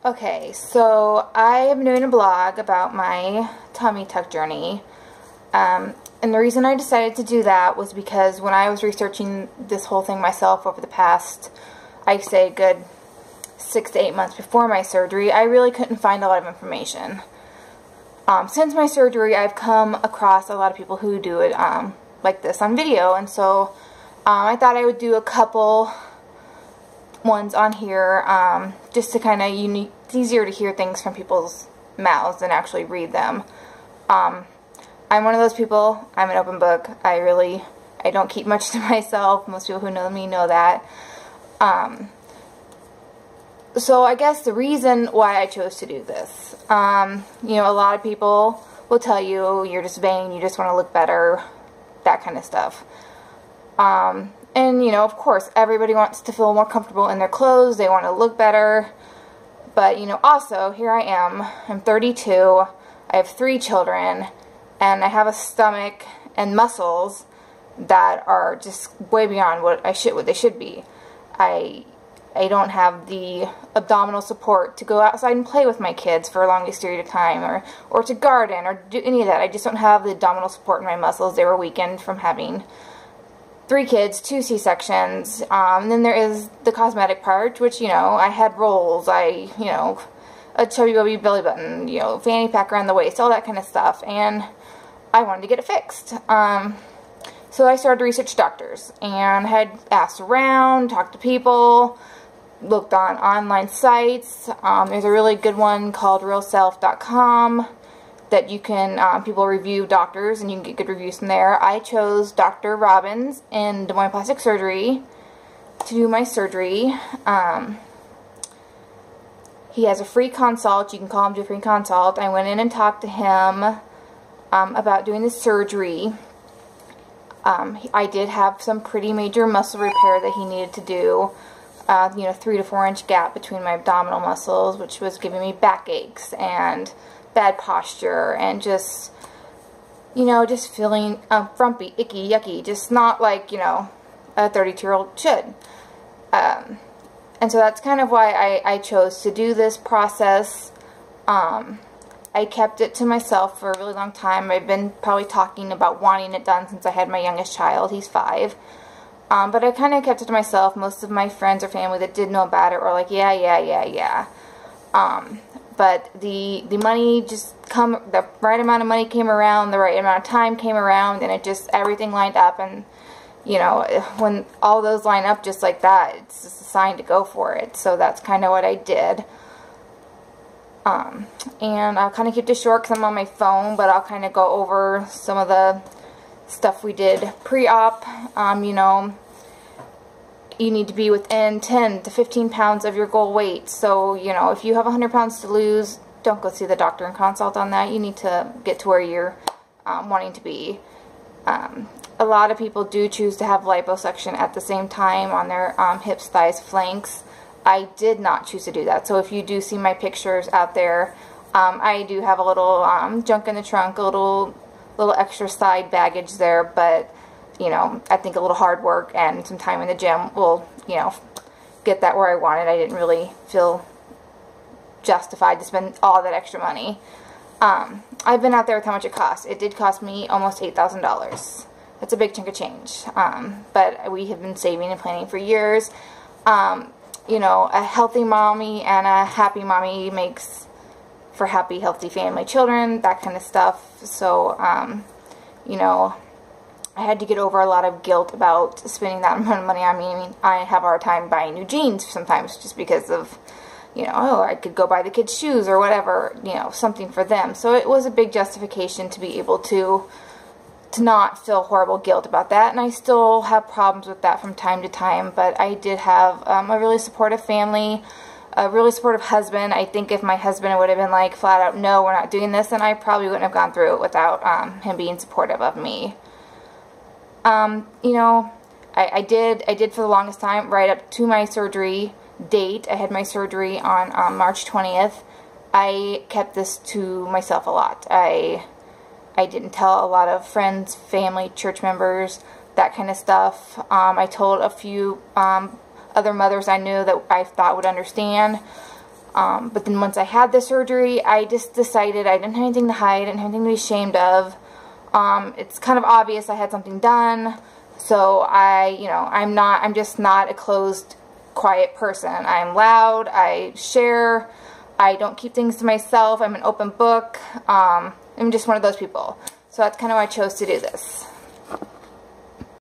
Okay, so I am doing a blog about my tummy tuck journey. And the reason I decided to do that was because when I was researching this whole thing myself over the past, I'd say, good 6 to 8 months before my surgery, I really couldn't find a lot of information. Since my surgery, I've come across a lot of people who do it like this on video, and so I thought I would do a couple ones on here just to kind of it's easier to hear things from people's mouths than actually read them. I'm one of those people. I'm an open book. I don't keep much to myself. Most people who know me know that. So I guess the reason why I chose to do this, you know, a lot of people will tell you you're just vain, you just want to look better, that kind of stuff. And, you know, of course, everybody wants to feel more comfortable in their clothes. They want to look better. But, you know, also, here I am. I'm 32. I have 3 children. And I have a stomach and muscles that are just way beyond what they should be. I don't have the abdominal support to go outside and play with my kids for a longest period of time, or to garden, or do any of that. I just don't have the abdominal support in my muscles. They were weakened from having 3 kids, 2 C-sections, and then there is the cosmetic part, which, you know, I had rolls, you know, a chubby bubby belly button, you know, fanny pack around the waist, all that kind of stuff, and I wanted to get it fixed. So I started to research doctors, and had asked around, talked to people, looked on online sites. There's a really good one called realself.com that you can, people review doctors and you can get good reviews from there. I chose Dr. Robbins in Des Moines Plastic Surgery to do my surgery. He has a free consult. You can call him to a free consult. I went in and talked to him about doing the surgery. I did have some pretty major muscle repair that he needed to do. You know, 3 to 4 inch gap between my abdominal muscles, which was giving me backaches and bad posture, and just, you know, just feeling frumpy, icky, yucky, just not like, you know, a 32-year-old should. And so that's kind of why I chose to do this process. I kept it to myself for a really long time. I've been probably talking about wanting it done since I had my youngest child. He's 5. But I kind of kept it to myself. Most of my friends or family that did know about it were like, yeah. But the money the right amount of money came around, the right amount of time came around, and it just, everything lined up. And, you know, when all those line up just like that, it's just a sign to go for it. So that's kind of what I did. And I'll kind of keep this short because I'm on my phone, but I'll kind of go over some of the stuff we did pre-op. You know, you need to be within 10 to 15 pounds of your goal weight. So, you know, if you have 100 pounds to lose, don't go see the doctor and consult on that. You need to get to where you're wanting to be. A lot of people do choose to have liposuction at the same time on their hips, thighs, flanks. I did not choose to do that. So if you do see my pictures out there, I do have a little junk in the trunk, a little extra side baggage there, but, you know, I think a little hard work and some time in the gym will, you know, get that where I wanted. I didn't really feel justified to spend all that extra money. I've been out there with how much it cost. It did cost me almost $8,000. That's a big chunk of change. But we have been saving and planning for years. You know, a healthy mommy and a happy mommy makes for happy, healthy family, children, that kind of stuff. So, you know, I had to get over a lot of guilt about spending that amount of money on me. I mean, I have a hard time buying new jeans sometimes just because of, you know, oh, I could go buy the kids shoes or whatever, you know, something for them. So it was a big justification to be able to not feel horrible guilt about that. And I still have problems with that from time to time, but I did have a really supportive family, a really supportive husband. I think if my husband would have been like flat out, no, we're not doing this, then I probably wouldn't have gone through it without him being supportive of me. You know, I did for the longest time, right up to my surgery date. I had my surgery on March 20th. I kept this to myself a lot. I didn't tell a lot of friends, family, church members, that kind of stuff. I told a few other mothers I knew that I thought would understand. But then once I had the surgery, I just decided I didn't have anything to hide, I didn't have anything to be ashamed of. It's kind of obvious I had something done, so I'm just not a closed, quiet person. I'm loud, I share, I don't keep things to myself, I'm an open book. I'm just one of those people. So that's kind of why I chose to do this.